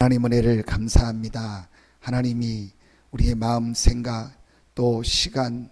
하나님 은혜를 감사합니다. 하나님이 우리의 마음, 생각, 또 시간,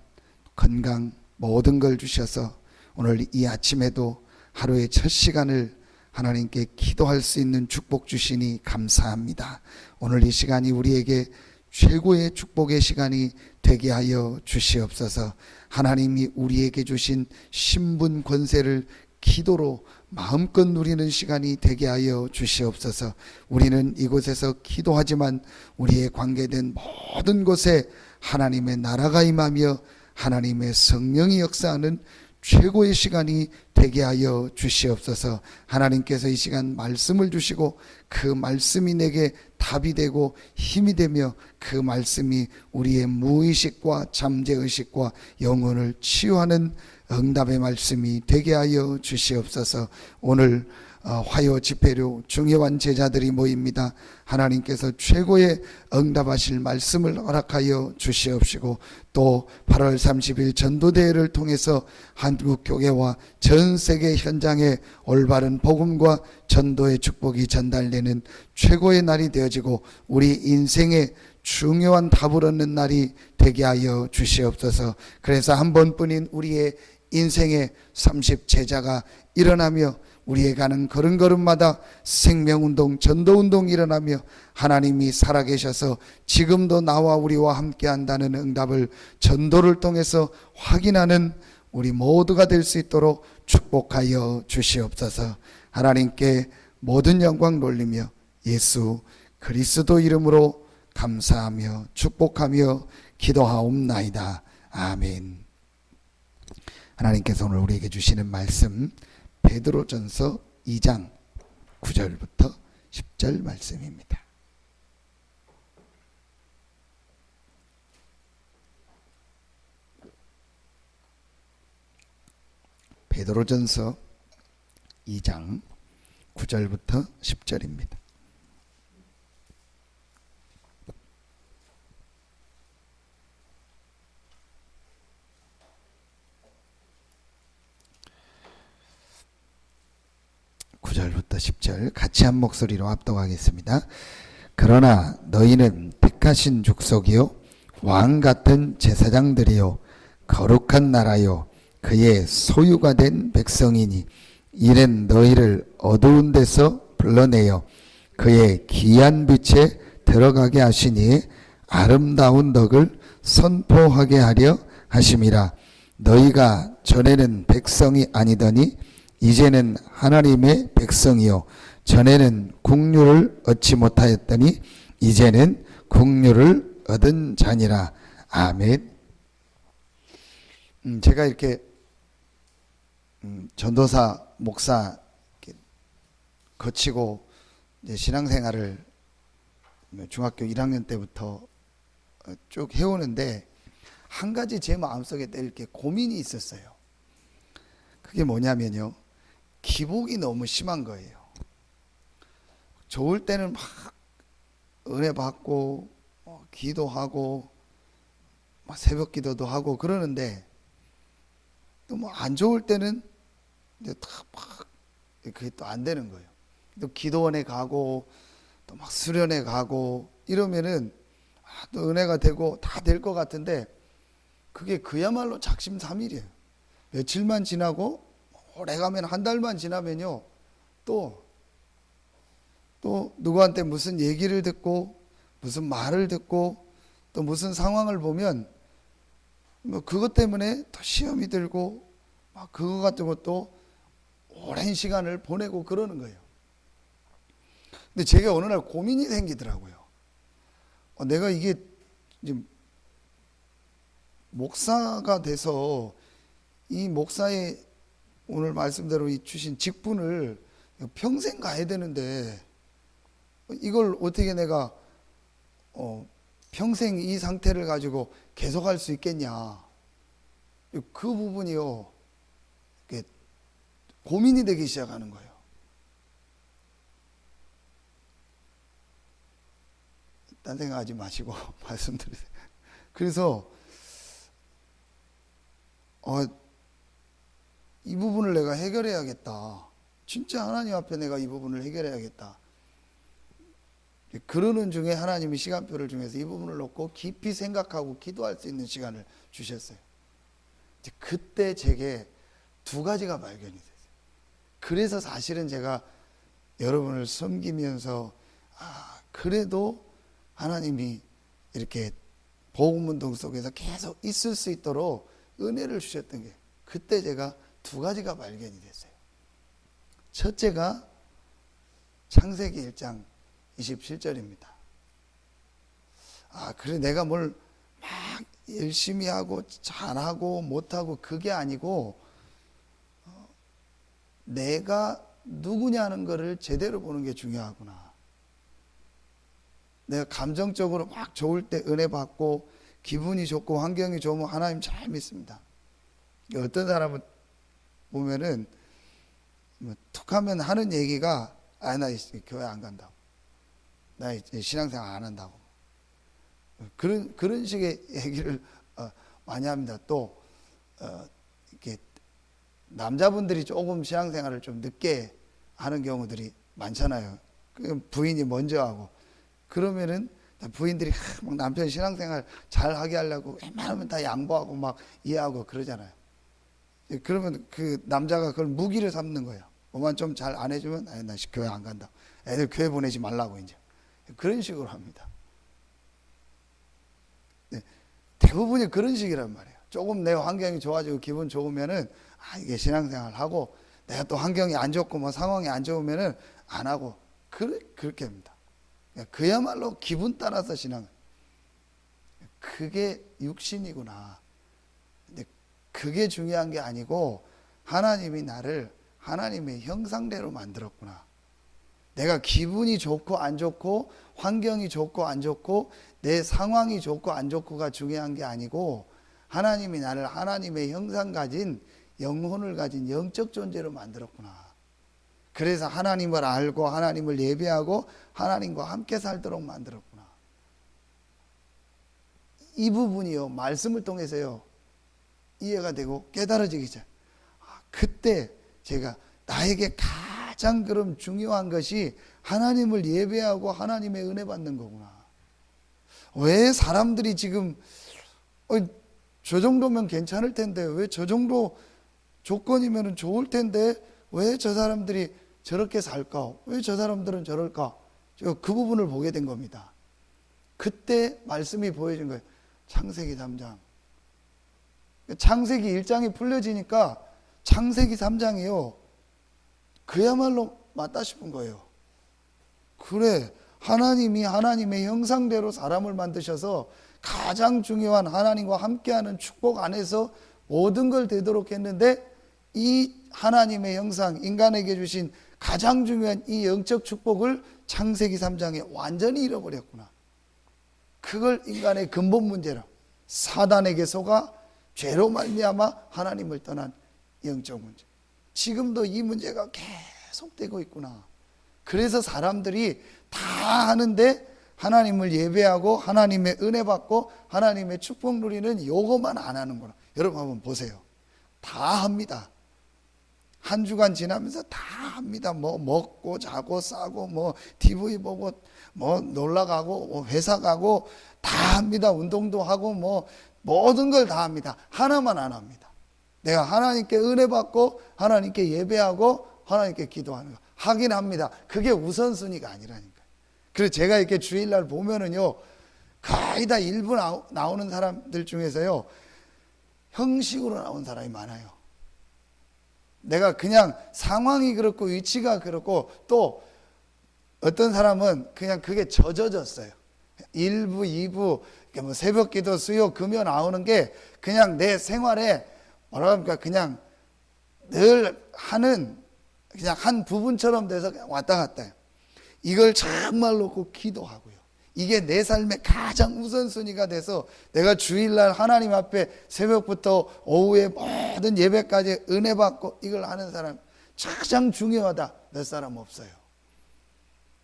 건강 모든 걸 주셔서 오늘 이 아침에도 하루의 첫 시간을 하나님께 기도할 수 있는 축복 주시니 감사합니다. 오늘 이 시간이 우리에게 최고의 축복의 시간이 되게 하여 주시옵소서. 하나님이 우리에게 주신 신분 권세를 기도로 마음껏 누리는 시간이 되게 하여 주시옵소서. 우리는 이곳에서 기도하지만 우리의 관계된 모든 곳에 하나님의 나라가 임하며 하나님의 성령이 역사하는 최고의 시간이 되게 하여 주시옵소서. 하나님께서 이 시간 말씀을 주시고 그 말씀이 내게 답이 되고 힘이 되며 그 말씀이 우리의 무의식과 잠재의식과 영혼을 치유하는 응답의 말씀이 되게 하여 주시옵소서. 오늘 화요 집회로 중요한 제자들이 모입니다. 하나님께서 최고의 응답하실 말씀을 허락하여 주시옵시고 또 8월 30일 전도대회를 통해서 한국교회와 전 세계 현장에 올바른 복음과 전도의 축복이 전달되는 최고의 날이 되어지고 우리 인생의 중요한 답을 얻는 날이 되게 하여 주시옵소서. 그래서 한 번뿐인 우리의 인생의 30제자가 일어나며 우리의 가는 걸음걸음마다 생명운동, 전도운동이 일어나며 하나님이 살아계셔서 지금도 나와 우리와 함께한다는 응답을 전도를 통해서 확인하는 우리 모두가 될 수 있도록 축복하여 주시옵소서. 하나님께 모든 영광 돌리며 예수 그리스도 이름으로 감사하며 축복하며 기도하옵나이다. 아멘. 하나님께서 오늘 우리에게 주시는 말씀 베드로전서 2장 9절부터 10절 말씀입니다. 베드로전서 2장 9절부터 10절입니다. 부터 10절 같이 한 목소리로 합독하겠습니다. 그러나 너희는 택하신 족속이요 왕 같은 제사장들이요 거룩한 나라요 그의 소유가 된 백성이니 이는 너희를 어두운 데서 불러내어 그의 귀한 빛에 들어가게 하시니 아름다운 덕을 선포하게 하려 하심이라. 너희가 전에는 백성이 아니더니 이제는 하나님의 백성이요 전에는 국류를 얻지 못하였더니 이제는 국류를 얻은 자니라. 아멘. 제가 이렇게 전도사, 목사 이렇게 거치고 이제 신앙생활을 중학교 1학년 때부터 쭉 해오는데 한 가지 제 마음속에 이렇게 고민이 있었어요. 그게 뭐냐면요. 기복이 너무 심한 거예요. 좋을 때는 막 은혜 받고 기도하고 막 새벽 기도도 하고 그러는데 또 뭐 안 좋을 때는 이제 막 그게 또 안 되는 거예요. 또 기도원에 가고 또 막 수련회 가고 이러면은 또 은혜가 되고 다 될 것 같은데 그게 그야말로 작심삼일이에요. 며칠만 지나고 오래 가면 한 달만 지나면요 또 누구한테 무슨 얘기를 듣고 무슨 말을 듣고 또 무슨 상황을 보면 뭐 그것 때문에 또 시험이 들고 막 그거 같은 것도 오랜 시간을 보내고 그러는 거예요. 근데 제가 어느 날 고민이 생기더라고요. 내가 이게 지금 목사가 돼서 이 목사의 오늘 말씀대로 이 주신 직분을 평생 가야 되는데 이걸 어떻게 내가 평생 이 상태를 가지고 계속할 수 있겠냐. 그 부분이요 고민이 되기 시작하는 거예요. 딴 생각하지 마시고 말씀드리세요. 그래서 이 부분을 내가 해결해야겠다. 진짜 하나님 앞에 내가 이 부분을 해결해야겠다. 그러는 중에 하나님이 시간표를 중에서 이 부분을 놓고 깊이 생각하고 기도할 수 있는 시간을 주셨어요. 그때 제게 두 가지가 발견이 됐어요. 그래서 사실은 제가 여러분을 섬기면서 그래도 하나님이 이렇게 복음운동 속에서 계속 있을 수 있도록 은혜를 주셨던 게, 그때 제가 두 가지가 발견이 됐어요. 첫째가 창세기 1장 27절입니다. 그래 내가 뭘 막 열심히 하고 잘하고 못하고 그게 아니고 내가 누구냐는 것을 제대로 보는 게 중요하구나. 내가 감정적으로 막 좋을 때 은혜 받고 기분이 좋고 환경이 좋으면 하나님 잘 믿습니다. 어떤 사람은 보면은 툭 하면 하는 얘기가 나 교회 안 간다고, 나 이제 신앙생활 안 한다고, 그런 식의 얘기를 많이 합니다. 또 이렇게 남자분들이 조금 신앙생활을 좀 늦게 하는 경우들이 많잖아요. 부인이 먼저 하고 그러면은 부인들이 막 남편 신앙생활 잘 하게 하려고 웬만하면 다 양보하고 막 이해하고 그러잖아요. 그러면 그 남자가 그걸 무기를 삼는 거예요. 뭐만 좀 잘 안 해주면 나 교회 안 간다, 애들 교회 보내지 말라고 이제 그런 식으로 합니다. 대부분이 그런 식이란 말이에요. 조금 내 환경이 좋아지고 기분 좋으면은 이게 신앙생활 하고, 내가 또 환경이 안 좋고 뭐 상황이 안 좋으면은 안 하고 그렇게 합니다. 그야말로 기분 따라서 신앙. 그게 육신이구나. 근데 그게 중요한 게 아니고 하나님이 나를 하나님의 형상대로 만들었구나. 내가 기분이 좋고 안 좋고 환경이 좋고 안 좋고 내 상황이 좋고 안 좋고가 중요한 게 아니고 하나님이 나를 하나님의 형상 가진 영혼을 가진 영적 존재로 만들었구나. 그래서 하나님을 알고 하나님을 예배하고 하나님과 함께 살도록 만들었구나. 이 부분이요, 말씀을 통해서요 이해가 되고 깨달아지기 전, 그때 제가 나에게 가장 그럼 중요한 것이 하나님을 예배하고 하나님의 은혜 받는 거구나. 왜 사람들이 지금 저 정도면 괜찮을 텐데, 왜 저 정도 조건이면 좋을 텐데 왜 저 사람들이 저렇게 살까? 왜 저 사람들은 저럴까? 그 부분을 보게 된 겁니다. 그때 말씀이 보여진 거예요. 창세기 3장. 창세기 1장이 풀려지니까 창세기 3장이요, 그야말로 맞다 싶은 거예요. 그래, 하나님이 하나님의 형상대로 사람을 만드셔서 가장 중요한 하나님과 함께하는 축복 안에서 모든 걸 되도록 했는데, 이 하나님의 형상, 인간에게 주신 가장 중요한 이 영적 축복을 창세기 3장에 완전히 잃어버렸구나. 그걸 인간의 근본 문제라, 사단에게 속아 죄로 말미암아 하나님을 떠난 영적 문제. 지금도 이 문제가 계속되고 있구나. 그래서 사람들이 다 하는데 하나님을 예배하고 하나님의 은혜 받고 하나님의 축복 누리는 요거만 안 하는구나. 여러분 한번 보세요. 다 합니다. 한 주간 지나면서 다 합니다. 뭐 먹고 자고 싸고 뭐 TV 보고 뭐 놀러 가고 뭐 회사 가고 다 합니다. 운동도 하고 뭐 모든 걸 다 합니다. 하나만 안 합니다. 내가 하나님께 은혜 받고 하나님께 예배하고 하나님께 기도하는 거 하긴 합니다. 그게 우선순위가 아니라니까요. 그래서 제가 이렇게 주일날 보면은요, 거의 다 일부 나오는 사람들 중에서요 형식으로 나온 사람이 많아요. 내가 그냥 상황이 그렇고 위치가 그렇고, 또 어떤 사람은 그냥 그게 젖어졌어요. 1부, 2부, 뭐 새벽 기도, 수요, 금요 나오는 게 그냥 내 생활에 뭐라 합니까? 그냥 늘 하는 그냥 한 부분처럼 돼서 그냥 왔다 갔다 해요. 이걸 정말로 꼭 기도하고요. 이게 내 삶의 가장 우선순위가 돼서 내가 주일날 하나님 앞에 새벽부터 오후에 모든 예배까지 은혜 받고 이걸 하는 사람 가장 중요하다 몇 사람 없어요.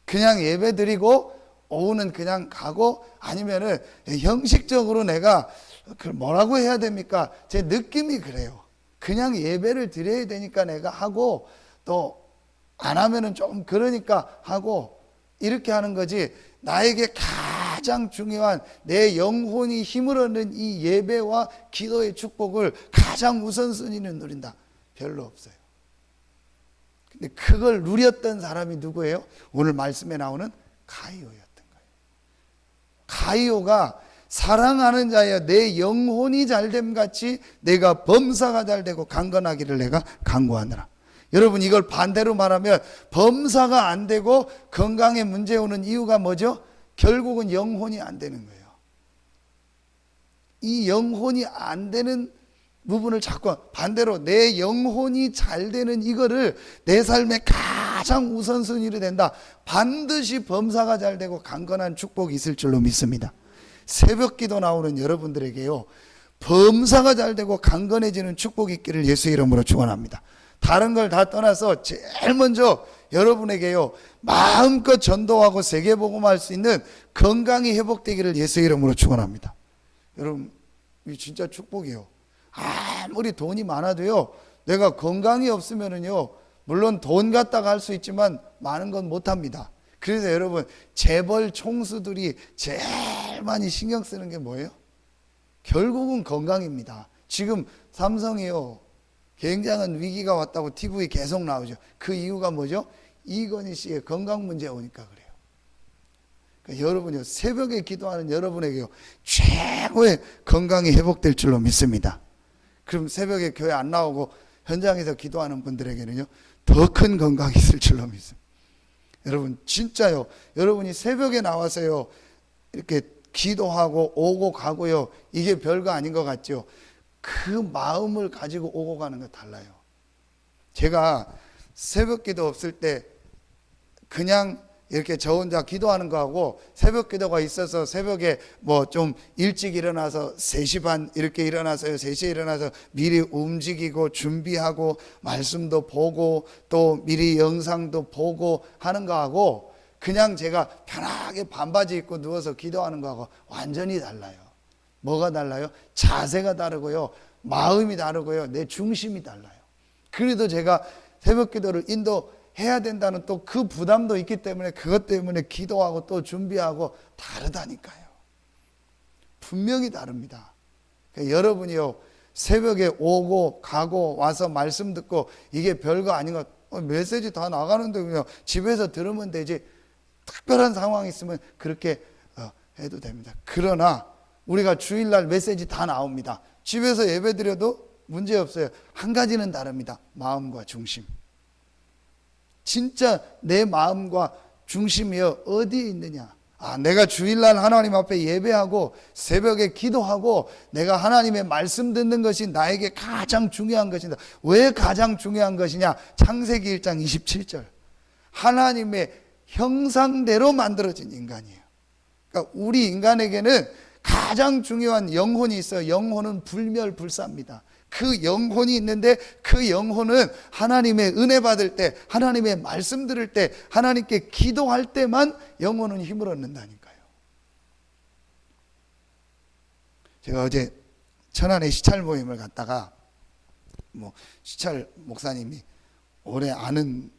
그냥 예배 드리고 오후는 그냥 가고, 아니면은 형식적으로 내가 뭐라고 해야 됩니까? 제 느낌이 그래요. 그냥 예배를 드려야 되니까 내가 하고, 또 안 하면은 좀 그러니까 하고, 이렇게 하는 거지. 나에게 가장 중요한 내 영혼이 힘을 얻는 이 예배와 기도의 축복을 가장 우선순위는 누린다. 별로 없어요. 근데 그걸 누렸던 사람이 누구예요? 오늘 말씀에 나오는 가이오였던 거예요. 가이오가 사랑하는 자여 내 영혼이 잘됨 같이 내가 범사가 잘되고 강건하기를 내가 간구하노라. 여러분, 이걸 반대로 말하면 범사가 안 되고 건강에 문제 오는 이유가 뭐죠? 결국은 영혼이 안 되는 거예요. 이 영혼이 안 되는 부분을 자꾸 반대로 내 영혼이 잘 되는 이거를 내 삶의 가장 우선순위로 된다. 반드시 범사가 잘 되고 강건한 축복이 있을 줄로 믿습니다. 새벽 기도 나오는 여러분들에게요, 범사가 잘 되고 강건해지는 축복이 있기를 예수 이름으로 축원합니다. 다른 걸 다 떠나서 제일 먼저 여러분에게요, 마음껏 전도하고 세계복음할 수 있는 건강이 회복되기를 예수 이름으로 축원합니다. 여러분, 이 진짜 축복이에요. 아무리 돈이 많아도요, 내가 건강이 없으면은요, 물론 돈 갖다가 할 수 있지만 많은 건 못합니다. 그래서 여러분, 재벌 총수들이 제일 많이 신경 쓰는 게 뭐예요? 결국은 건강입니다. 지금 삼성이요, 굉장한 위기가 왔다고 TV 계속 나오죠. 그 이유가 뭐죠? 이건희 씨의 건강 문제 오니까 그래요. 그러니까 여러분요, 새벽에 기도하는 여러분에게요, 최고의 건강이 회복될 줄로 믿습니다. 그럼 새벽에 교회 안 나오고 현장에서 기도하는 분들에게는요, 더 큰 건강이 있을 줄로 믿습니다. 여러분, 진짜요, 여러분이 새벽에 나와서요, 이렇게 기도하고 오고 가고요, 이게 별거 아닌 것 같죠? 그 마음을 가지고 오고 가는 거 달라요. 제가 새벽 기도 없을 때 그냥 이렇게 저 혼자 기도하는 거하고 새벽 기도가 있어서 새벽에 뭐 좀 일찍 일어나서 3시 반 이렇게 일어나서요, 3시에 일어나서 미리 움직이고 준비하고 말씀도 보고 또 미리 영상도 보고 하는 거하고 그냥 제가 편하게 반바지 입고 누워서 기도하는 거하고 완전히 달라요. 뭐가 달라요? 자세가 다르고요, 마음이 다르고요, 내 중심이 달라요. 그래도 제가 새벽 기도를 인도해야 된다는 또 그 부담도 있기 때문에 그것 때문에 기도하고 또 준비하고 다르다니까요. 분명히 다릅니다. 그러니까 여러분이요, 새벽에 오고 가고 와서 말씀 듣고 이게 별거 아닌 것, 메시지 다 나가는데 그냥 집에서 들으면 되지, 특별한 상황이 있으면 그렇게 해도 됩니다. 그러나 우리가 주일날 메시지 다 나옵니다. 집에서 예배 드려도 문제 없어요. 한 가지는 다릅니다. 마음과 중심. 진짜 내 마음과 중심이요, 어디에 있느냐? 내가 주일날 하나님 앞에 예배하고 새벽에 기도하고 내가 하나님의 말씀 듣는 것이 나에게 가장 중요한 것이다. 왜 가장 중요한 것이냐? 창세기 1장 27절. 하나님의 형상대로 만들어진 인간이에요. 그러니까 우리 인간에게는 가장 중요한 영혼이 있어요. 영혼은 불멸불사입니다. 그 영혼이 있는데 그 영혼은 하나님의 은혜 받을 때, 하나님의 말씀 들을 때, 하나님께 기도할 때만 영혼은 힘을 얻는다니까요. 제가 어제 천안에 시찰 모임을 갔다가 시찰 목사님이 오래 아는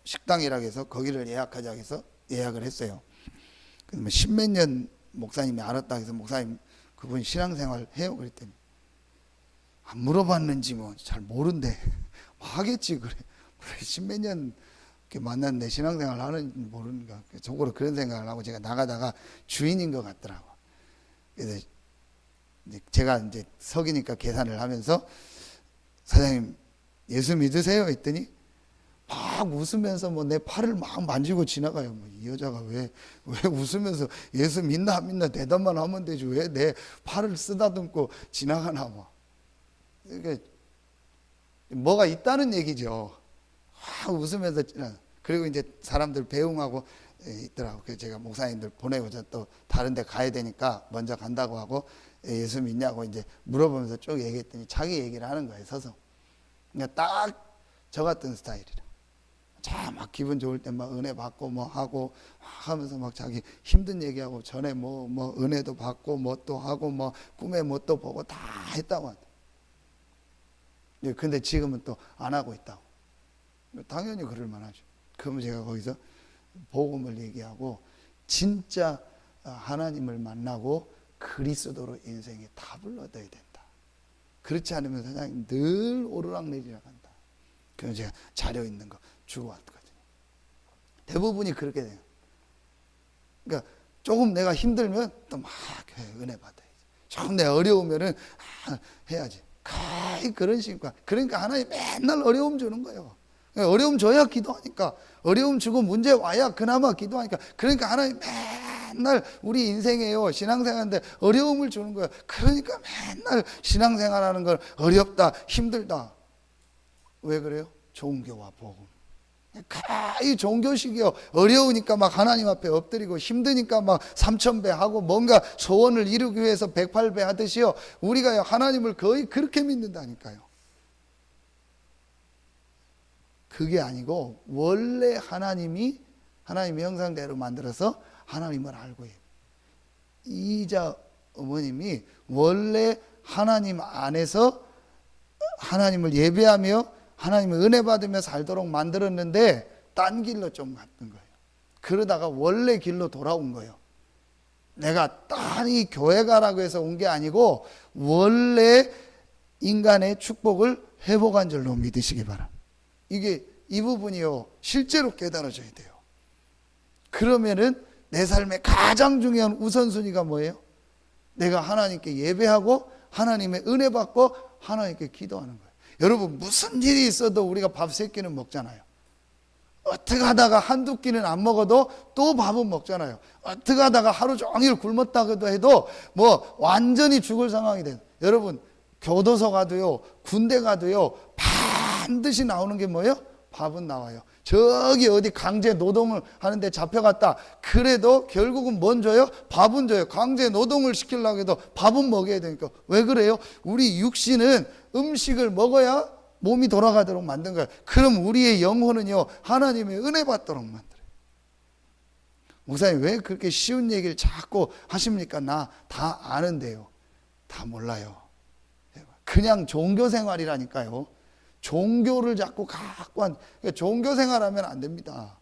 식당이라고 해서 거기를 예약하자고 해서 예약을 했어요. 그래서 십몇 년 목사님이 알았다 해서 목사님 그분 신앙생활 해요? 그랬더니 안 물어봤는지 잘 모른대. 하겠지. 그래 십몇 년 만났는데 신앙생활 하는지 모르는가. 속으로 그런 생각을 하고 제가 나가다가 주인인 것 같더라고. 그래서 제가 이제 석이니까 계산을 하면서 사장님 예수 믿으세요? 했더니 막 웃으면서 내 팔을 막 만지고 지나가요. 이 여자가 왜 웃으면서 예수 믿나 안 믿나 대답만 하면 되지 왜 내 팔을 쓰다듬고 지나가나 그러니까 뭐가 있다는 얘기죠. 웃으면서 그리고 이제 사람들 배웅하고 있더라고. 그래서 제가 목사님들 보내고 또 다른 데 가야 되니까 먼저 간다고 하고 예수 믿냐고 이제 물어보면서 쭉 얘기했더니 자기 얘기를 하는 거예요. 서서. 그러니까 딱 저 같은 스타일이라. 자, 막 기분 좋을 때 막 은혜 받고 하고 하면서 막 자기 힘든 얘기하고 전에 은혜도 받고 또 하고 꿈에 또 보고 다 했다고 한다. 근데 지금은 또 안 하고 있다고. 당연히 그럴 만하죠. 그러면 제가 거기서 복음을 얘기하고 진짜 하나님을 만나고 그리스도로 인생에 답을 얻어야 된다. 그렇지 않으면 사장님 늘 오르락내리락 한다. 그래서 제가 자료 있는 거 주고 왔거든요. 대부분이 그렇게 돼요. 그러니까 조금 내가 힘들면 또 막 은혜 받아야지. 조금 내가 어려우면은 해야지. 거의 그런 식이니까. 그러니까 하나님 맨날 어려움 주는 거예요. 어려움 줘야 기도하니까. 어려움 주고 문제 와야 그나마 기도하니까. 그러니까 하나님 맨날 우리 인생에요, 신앙생활인데 어려움을 주는 거예요. 그러니까 맨날 신앙생활하는 걸 어렵다, 힘들다. 왜 그래요? 종교와 복음. 이 종교식이요. 어려우니까 막 하나님 앞에 엎드리고 힘드니까 막 3000배 하고 뭔가 소원을 이루기 위해서 108배 하듯이요. 우리가 하나님을 거의 그렇게 믿는다니까요. 그게 아니고 원래 하나님이 하나님의 형상대로 만들어서 하나님을 알고 해요. 이자 어머님이 원래 하나님 안에서 하나님을 예배하며 하나님의 은혜 받으며 살도록 만들었는데 딴 길로 좀 갔던 거예요. 그러다가 원래 길로 돌아온 거예요. 내가 딴이 교회 가라고 해서 온 게 아니고 원래 인간의 축복을 회복한 줄로 믿으시기 바랍니다. 이게 이 부분이요, 실제로 깨달아져야 돼요. 그러면은 내 삶의 가장 중요한 우선순위가 뭐예요? 내가 하나님께 예배하고 하나님의 은혜 받고 하나님께 기도하는 거예요. 여러분, 무슨 일이 있어도 우리가 밥 3끼는 먹잖아요. 어떻게 하다가 한두 끼는 안 먹어도 또 밥은 먹잖아요. 어떻게 하다가 하루 종일 굶었다고도 해도 뭐 완전히 죽을 상황이 돼요. 여러분, 교도소 가도요, 군대 가도요, 반드시 나오는 게 뭐예요? 밥은 나와요. 저기 어디 강제 노동을 하는데 잡혀갔다. 그래도 결국은 뭔 줘요? 밥은 줘요. 강제 노동을 시키려고 해도 밥은 먹여야 되니까. 왜 그래요? 우리 육신은 음식을 먹어야 몸이 돌아가도록 만든 거예요. 그럼 우리의 영혼은요, 하나님의 은혜 받도록 만들어요. 목사님, 왜 그렇게 쉬운 얘기를 자꾸 하십니까? 나 다 아는데요. 다 몰라요. 그냥 종교 생활이라니까요. 종교를 자꾸 갖고 종교 생활하면 안 됩니다.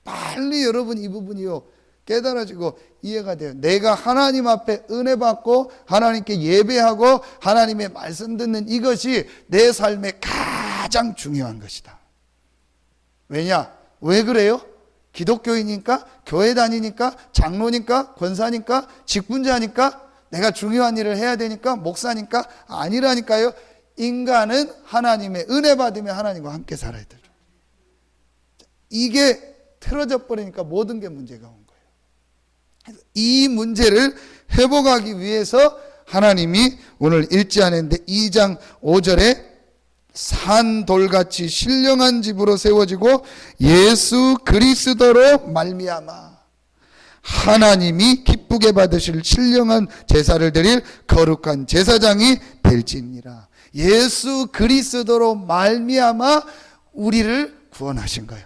빨리 여러분 이 부분이요, 깨달아지고 이해가 돼요. 내가 하나님 앞에 은혜 받고 하나님께 예배하고 하나님의 말씀 듣는 이것이 내 삶의 가장 중요한 것이다. 왜냐? 왜 그래요? 기독교이니까? 교회 다니니까? 장로니까? 권사니까? 직분자니까? 내가 중요한 일을 해야 되니까? 목사니까? 아니라니까요. 인간은 하나님의 은혜 받으며 하나님과 함께 살아야 되죠. 이게 틀어져 버리니까 모든 게 문제가 온 거예요. 이 문제를 회복하기 위해서 하나님이 오늘 읽지 않았는데 2장 5절에 산돌같이 신령한 집으로 세워지고 예수 그리스도로 말미암아 하나님이 기쁘게 받으실 신령한 제사를 드릴 거룩한 제사장이 될지니라. 예수 그리스도로 말미암아 우리를 구원하신 거예요.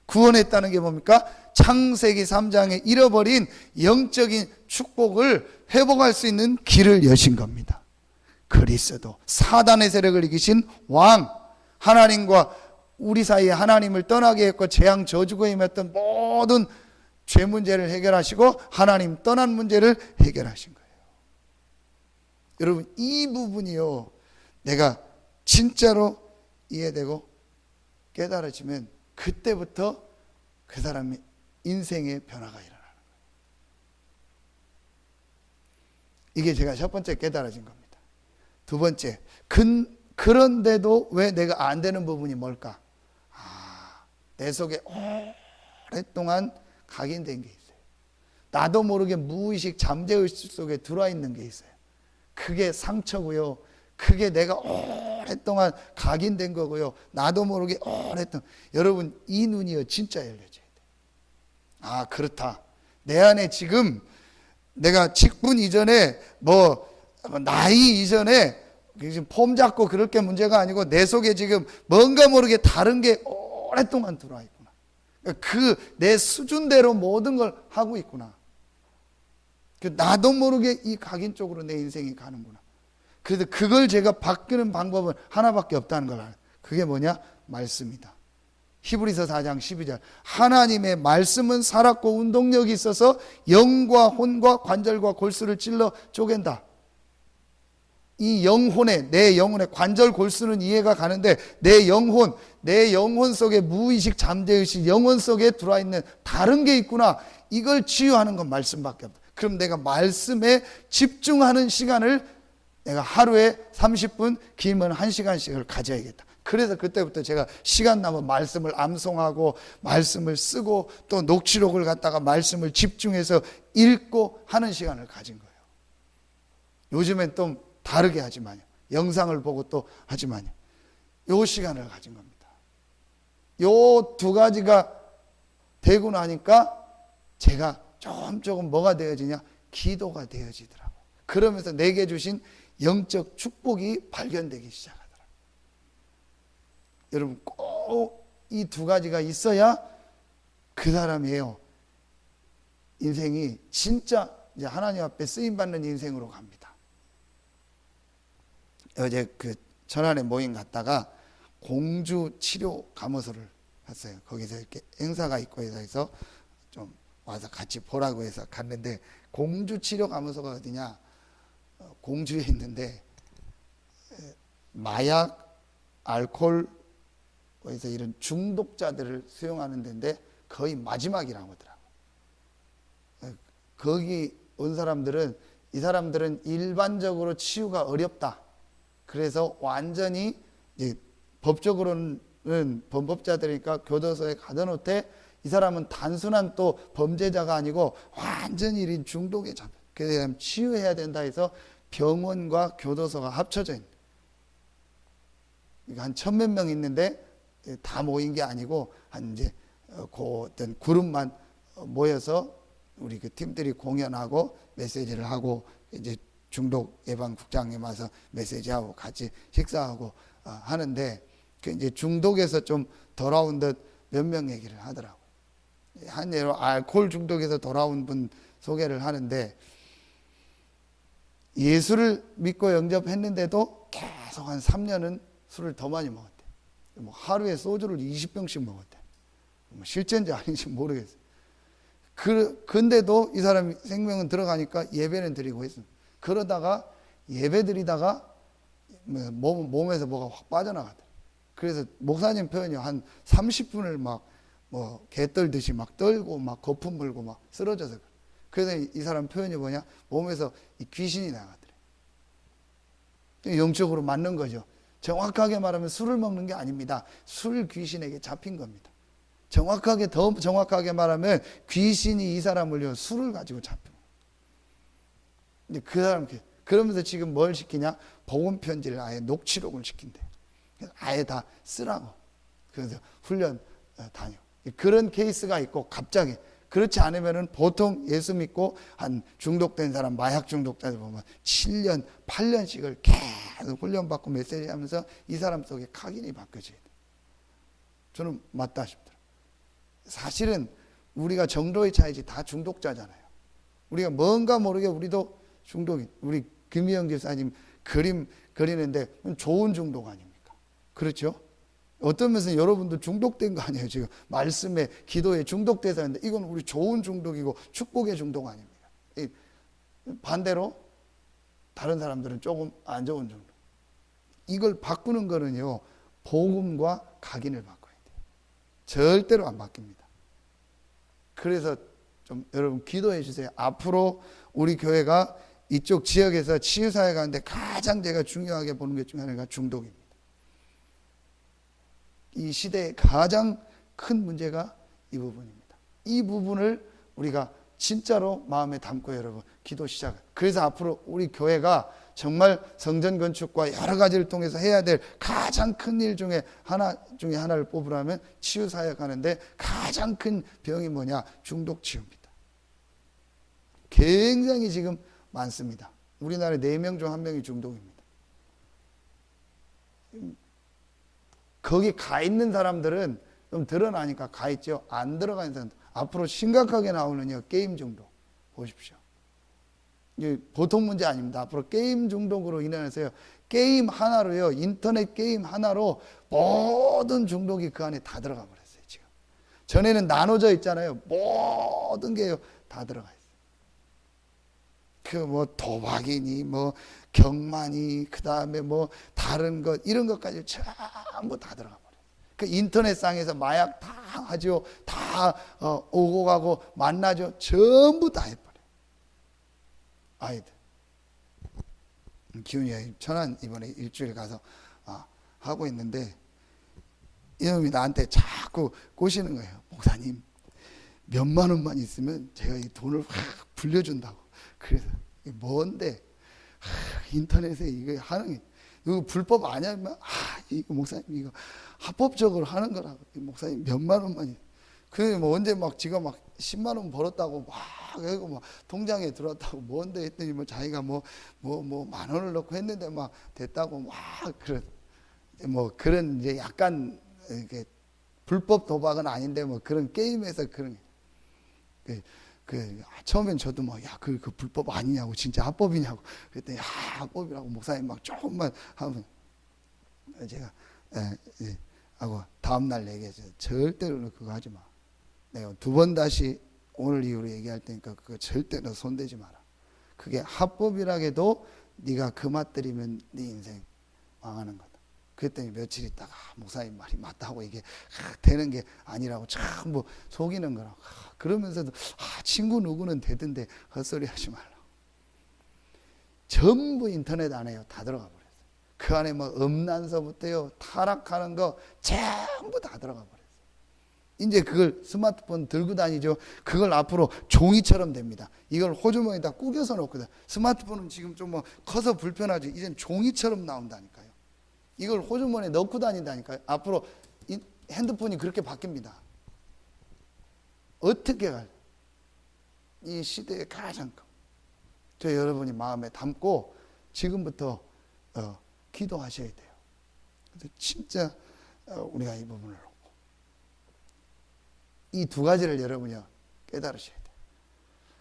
구원했다는 게 뭡니까? 창세기 3장에 잃어버린 영적인 축복을 회복할 수 있는 길을 여신 겁니다. 그리스도, 사단의 세력을 이기신 왕, 하나님과 우리 사이에 하나님을 떠나게 했고 재앙 저주가 임했던 모든 죄 문제를 해결하시고 하나님 떠난 문제를 해결하신 거예요. 여러분, 이 부분이요, 내가 진짜로 이해되고 깨달아지면 그때부터 그 사람의 인생의 변화가 일어나는 거예요. 이게 제가 첫 번째 깨달아진 겁니다. 두 번째, 그런데도 왜 내가 안 되는 부분이 뭘까? 내 속에 오랫동안 각인된 게 있어요. 나도 모르게 무의식 잠재의식 속에 들어와 있는 게 있어요. 그게 상처고요. 그게 내가 오랫동안 각인된 거고요. 나도 모르게 오랫동안. 여러분, 이 눈이요, 진짜 열려져야 돼. 그렇다. 내 안에 지금 내가 직분 이전에 나이 이전에 지금 폼 잡고 그럴 게 문제가 아니고 내 속에 지금 뭔가 모르게 다른 게 오랫동안 들어와 있구나. 그 내 수준대로 모든 걸 하고 있구나. 나도 모르게 이 각인 쪽으로 내 인생이 가는구나. 그래서 그걸 제가 바꾸는 방법은 하나밖에 없다는 걸 알아요. 그게 뭐냐? 말씀이다. 히브리서 4장 12절. 하나님의 말씀은 살았고 운동력이 있어서 영과 혼과 관절과 골수를 찔러 쪼갠다. 이 내 영혼의 관절 골수는 이해가 가는데 내 영혼 속에 무의식 잠재의식 영혼 속에 들어와 있는 다른 게 있구나. 이걸 치유하는 건 말씀밖에 없다. 그럼 내가 말씀에 집중하는 시간을 내가 하루에 30분, 길면 1시간씩을 가져야겠다. 그래서 그때부터 제가 시간 나면 말씀을 암송하고 말씀을 쓰고 또 녹취록을 갖다가 말씀을 집중해서 읽고 하는 시간을 가진 거예요. 요즘엔 또 다르게 하지만요. 영상을 보고 또 하지만요. 요 시간을 가진 겁니다. 요 두 가지가 되고 나니까 제가 조금 뭐가 되어지냐? 기도가 되어지더라고요. 그러면서 내게 주신 영적 축복이 발견되기 시작하더라고요. 여러분 꼭 이 두 가지가 있어야 그 사람이에요. 인생이 진짜 이제 하나님 앞에 쓰임받는 인생으로 갑니다. 어제 그 전환의 모임 갔다가 공주 치료 감호소를 갔어요. 거기서 이렇게 행사가 있고 해서 좀 와서 같이 보라고 해서 갔는데, 공주 치료 감호소가 어디냐? 공주에 있는데 마약, 알코올 그래서 이런 중독자들을 수용하는 데인데 거의 마지막이라고 하더라고요. 거기 온 사람들은 이 사람들은 일반적으로 치유가 어렵다. 그래서 완전히 이제 법적으로는 범법자들이니까 교도소에 가둬놓되 이 사람은 단순한 또 범죄자가 아니고 완전히 이런 중독에 잡혀. 그래서 치유해야 된다 해서 병원과 교도소가 합쳐져 있는. 한 1000몇 명 있는데 다 모인 게 아니고 한 이제 그 어떤 그룹만 모여서 우리 그 팀들이 공연하고 메시지를 하고 이제 중독 예방 국장님 와서 메시지하고 같이 식사하고 하는데, 그 이제 중독에서 좀 돌아온 듯 몇 명 얘기를 하더라고요. 한 예로 알코올 중독에서 돌아온 분 소개를 하는데, 예수를 믿고 영접했는데도 계속 한 3년은 술을 더 많이 먹었대. 뭐 하루에 소주를 20병씩 먹었대. 뭐 실제인지 아닌지 모르겠어요. 근데도 이 사람이 생명은 들어가니까 예배는 드리고 했습니다. 그러다가 예배 드리다가 몸에서 뭐가 확 빠져나가더라고요. 그래서 목사님 표현이 한 30분을 막 뭐 개 떨듯이 막 떨고 막 거품 물고 막 쓰러져서 그래. 그래서 이 사람 표현이 뭐냐? 몸에서 이 귀신이 나가더래. 영적으로 맞는 거죠. 정확하게 말하면 술을 먹는 게 아닙니다. 술 귀신에게 잡힌 겁니다. 더 정확하게 말하면 귀신이 이 사람을 술을 가지고 잡힌 거예요. 근데 그 사람 그러면서 지금 뭘 시키냐? 복음 편지를 아예 녹취록을 시킨대. 아예 다 쓰라고. 그래서 훈련 다녀. 그런 케이스가 있고, 갑자기 그렇지 않으면은 보통 예수 믿고 한 중독된 사람, 마약 중독자들 보면 7년, 8년씩을 계속 훈련받고 메시지 하면서 이 사람 속에 각인이 바뀌어져야 돼. 저는 맞다 싶더라고요. 사실은 우리가 정도의 차이지 다 중독자잖아요. 우리가 뭔가 모르게 우리도 중독이, 우리 김희영 집사님 그림 그리는데 좋은 중독 아닙니까? 그렇죠? 어떤 면에서 여러분도 중독된 거 아니에요? 지금 말씀에 기도에 중독돼서 하는데 이건 우리 좋은 중독이고 축복의 중독 아닙니까? 반대로 다른 사람들은 조금 안 좋은 중독. 이걸 바꾸는 거는요, 복음과 각인을 바꿔야 돼요. 절대로 안 바뀝니다. 그래서 좀 여러분 기도해 주세요. 앞으로 우리 교회가 이쪽 지역에서 치유사회 가는데 가장 제가 중요하게 보는 것 중에 하나가 중독입니다. 이 시대의 가장 큰 문제가 이 부분입니다. 이 부분을 우리가 진짜로 마음에 담고 여러분 기도 시작. 그래서 앞으로 우리 교회가 정말 성전 건축과 여러 가지를 통해서 해야 될 가장 큰 일 중에 하나를 뽑으라면 치유 사역 하는데 가장 큰 병이 뭐냐? 중독 치유입니다. 굉장히 지금 많습니다. 우리나라에 4명 중 1명이 중독입니다. 거기 가 있는 사람들은 좀 드러나니까 가 있죠. 안 들어가 있는 사람들. 앞으로 심각하게 나오는요, 게임 중독. 보십시오. 이게 보통 문제 아닙니다. 앞으로 게임 중독으로 인해서요, 게임 하나로요, 인터넷 게임 하나로 모든 중독이 그 안에 다 들어가 버렸어요. 전에는 나눠져 있잖아요. 모든 게 다 들어가 있어요. 그 뭐 도박이니 뭐 경마니 그다음에 뭐 다른 것 이런 것까지 전부 다 들어가 버려요. 그 인터넷상에서 마약 다 하죠. 다 오고 가고 만나죠. 전부 다 해버려요. 아이들. 기훈이가 천안 이번에 일주일 가서 하고 있는데 이놈이 나한테 자꾸 꼬시는 거예요. 목사님 몇만 원만 있으면 제가 이 돈을 확 불려준다고. 그래서 뭔데 인터넷에 이거 하는 게 이거 불법 아니야? 이거 목사님 이거 합법적으로 하는 거라고. 목사님 몇만 원만. 그래 뭐 언제 막 지가 막 10만 원 벌었다고 막 그리고 막 통장에 들어왔다고 뭔데 했더니 뭐 자기가 뭐 만 원을 넣고 했는데 막 됐다고 막 그런 뭐 그런 이제 약간 이렇게 불법 도박은 아닌데 뭐 그런 게임에서 그런 처음엔 저도 뭐 야 그 불법 아니냐고 진짜 합법이냐고 그랬더니 야 합법이라고 목사님 막 조금만 하면 제가 하고 다음날 얘기했어요. 절대로 그거 하지 마. 내가 두 번 다시 오늘 이후로 얘기할 테니까 그거 절대로 손대지 마라. 그게 합법이라 해도 네가 그 맛 들이면 네 인생 망하는 거다. 그랬더니 며칠 있다가 목사님 말이 맞다고 이게 되는 게 아니라고 전부 속이는 거라고. 그러면서도 친구 누구는 되던데 헛소리 하지 말라고. 전부 인터넷 안에요. 다 들어가 버렸어요. 그 안에 뭐 음란서부터요 타락하는 거 전부 다 들어가 버렸어요. 이제 그걸 스마트폰 들고 다니죠. 그걸 앞으로 종이처럼 됩니다. 이걸 호주머니에다 구겨서 놓거든. 스마트폰은 지금 좀 뭐 커서 불편하죠. 이젠 종이처럼 나온다니까요. 이걸 호주머니에 넣고 다닌다니까요. 앞으로 핸드폰이 그렇게 바뀝니다. 어떻게 갈? 이 시대의 가장 저 여러분이 마음에 담고 지금부터 기도하셔야 돼요. 그래서 진짜 우리가 이 부분을 이 두 가지를 여러분이 깨달으셔야 돼요.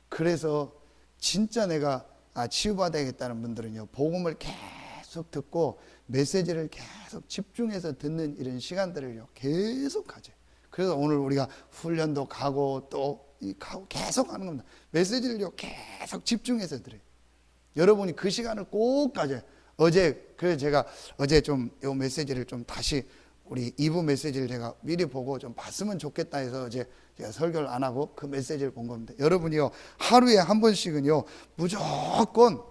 그래서 진짜 내가 치유받아야겠다는 분들은요, 복음을 계속 듣고 메시지를 계속 집중해서 듣는 이런 시간들을요 계속 가져요. 그래서 오늘 우리가 훈련도 가고 또 가고 계속 하는 겁니다. 메시지를요 계속 집중해서 들어요. 여러분이 그 시간을 꼭 가져요. 그래서 제가 어제 좀 이 메시지를 좀 다시 우리 2부 메시지를 제가 미리 보고 좀 봤으면 좋겠다 해서 어제 제가 설교를 안 하고 그 메시지를 본 겁니다. 여러분이요 하루에 한 번씩은요 무조건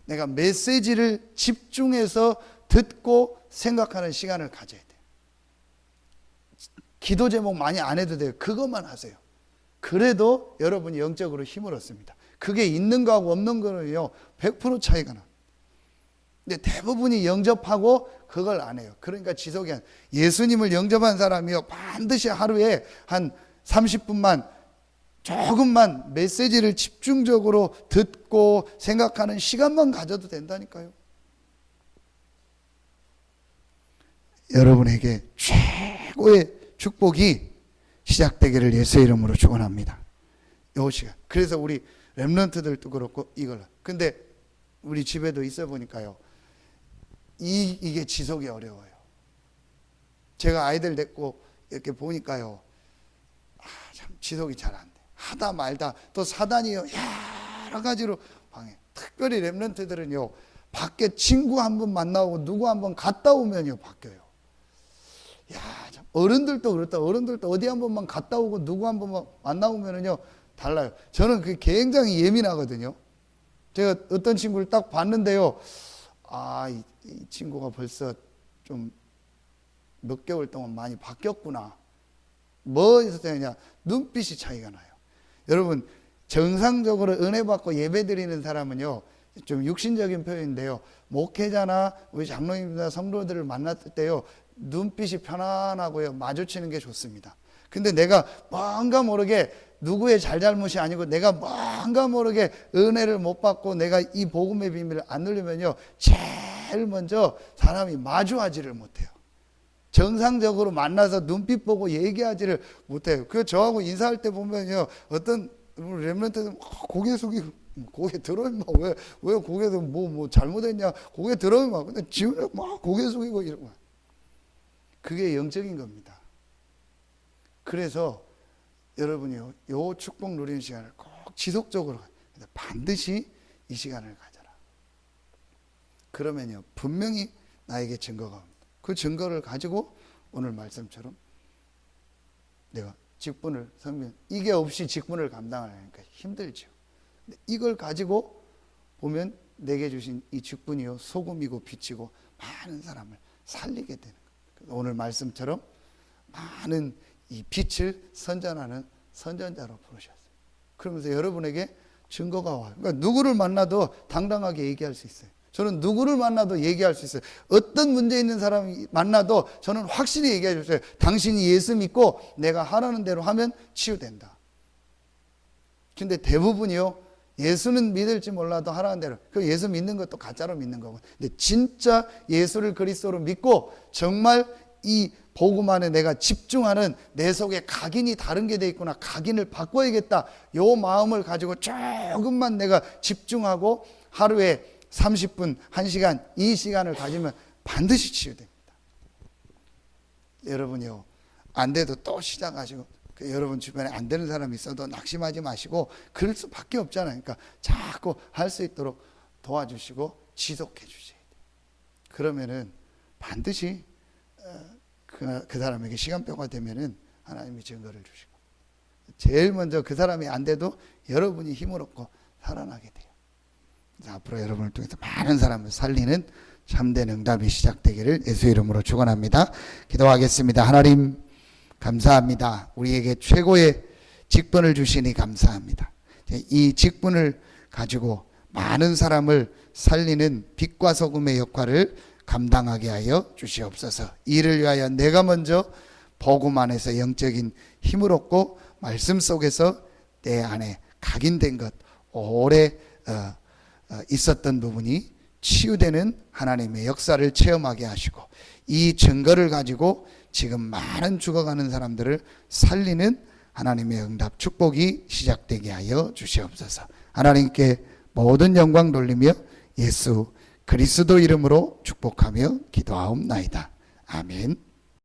내가 메시지를 집중해서 듣고 생각하는 시간을 가져야 돼요. 기도 제목 많이 안 해도 돼요. 그것만 하세요. 그래도 여러분이 영적으로 힘을 얻습니다. 그게 있는 거하고 없는 거는요 100% 차이가 나. 근데 대부분이 영접하고 그걸 안 해요. 그러니까 지속이 안. 예수님을 영접한 사람이요 반드시 하루에 한 30분만 조금만 메시지를 집중적으로 듣고 생각하는 시간만 가져도 된다니까요. 여러분에게 최고의 축복이 시작되기를 예수의 이름으로 축원합니다. 요 시간. 그래서 우리 렘넌트들도 그렇고 이걸. 근데 우리 집에도 있어 보니까요. 이게 지속이 어려워요. 제가 아이들 데리고 이렇게 보니까요. 참 지속이 잘 안 돼. 하다 말다 또 사단이요. 여러 가지로 방해. 특별히 렘넌트들은요. 밖에 친구 한 번 만나고 누구 한 번 갔다 오면요. 바뀌어요. 참 어른들도 그렇다. 어른들도 어디 한 번만 갔다 오고 누구 한 번만 만나오면은요. 달라요. 저는 그게 굉장히 예민하거든요. 제가 어떤 친구를 딱 봤는데요. 이 친구가 벌써 좀 몇 개월 동안 많이 바뀌었구나. 뭐에서 되느냐? 눈빛이 차이가 나요. 여러분 정상적으로 은혜 받고 예배 드리는 사람은요. 좀 육신적인 표현인데요. 목회자나 우리 장로님이나 성도들을 만났을 때요. 눈빛이 편안하고요. 마주치는 게 좋습니다. 근데 내가 뭔가 모르게 누구의 잘잘못이 아니고 내가 뭔가 모르게 은혜를 못 받고 내가 이 복음의 비밀을 안 누리면요. 제일 먼저 사람이 마주하지를 못해요. 정상적으로 만나서 눈빛 보고 얘기하지를 못해요. 그 저하고 인사할 때 보면요. 어떤 렘넌트는 고개 숙이고 고개 들어 임마 왜 고개도 뭐 잘못했냐 고개 들어 임마 근데 지금 막 고개 숙이고 이러고 그게 영적인 겁니다. 그래서 여러분이요, 요 축복 누리는 시간을 꼭 지속적으로 반드시 이 시간을 가져라. 그러면요, 분명히 나에게 증거가 옵니다. 그 증거를 가지고 오늘 말씀처럼 내가 직분을 섬기는, 이게 없이 직분을 감당하려니까 힘들죠. 근데 이걸 가지고 보면 내게 주신 이 직분이요, 소금이고 빛이고 많은 사람을 살리게 되는 거예요. 오늘 말씀처럼 많은 이 빛을 선전하는 선전자로 부르셨어요. 그러면서 여러분에게 증거가 와요. 그러니까 누구를 만나도 당당하게 얘기할 수 있어요. 저는 누구를 만나도 얘기할 수 있어요. 어떤 문제 있는 사람 만나도 저는 확실히 얘기해 줬어요. 당신이 예수 믿고 내가 하라는 대로 하면 치유된다. 근데 대부분이요, 예수는 믿을지 몰라도 하라는 대로, 그 예수 믿는 것도 가짜로 믿는 거고, 근데 진짜 예수를 그리스도로 믿고 정말 이 복음 안에 내가 집중하는, 내 속에 각인이 다른 게 돼 있구나, 각인을 바꿔야겠다, 요 마음을 가지고 조금만 내가 집중하고 하루에 30분, 1시간, 이 시간을 가지면 반드시 치유됩니다. 여러분이요, 안 돼도 또 시작하시고, 여러분 주변에 안 되는 사람이 있어도 낙심하지 마시고, 그럴 수밖에 없잖아요. 그러니까 자꾸 할 수 있도록 도와주시고 지속해 주셔야 돼요. 그러면은 반드시 그 사람에게 시간표가 되면은 하나님이 증거를 주시고, 제일 먼저 그 사람이 안 돼도 여러분이 힘을 얻고 살아나게 돼요. 앞으로 여러분을 통해서 많은 사람을 살리는 참된 응답이 시작되기를 예수 이름으로 축원합니다. 기도하겠습니다. 하나님 감사합니다. 우리에게 최고의 직분을 주시니 감사합니다. 이 직분을 가지고 많은 사람을 살리는 빛과 소금의 역할을 감당하게 하여 주시옵소서. 이를 위하여 내가 먼저 복음 안에서 영적인 힘을 얻고 말씀 속에서 내 안에 각인된 것, 오래 있었던 부분이 치유되는 하나님의 역사를 체험하게 하시고, 이 증거를 가지고 지금 많은 죽어가는 사람들을 살리는 하나님의 응답 축복이 시작되게 하여 주시옵소서. 하나님께 모든 영광 돌리며 예수 그리스도 이름으로 축복하며 기도하옵나이다. 아멘.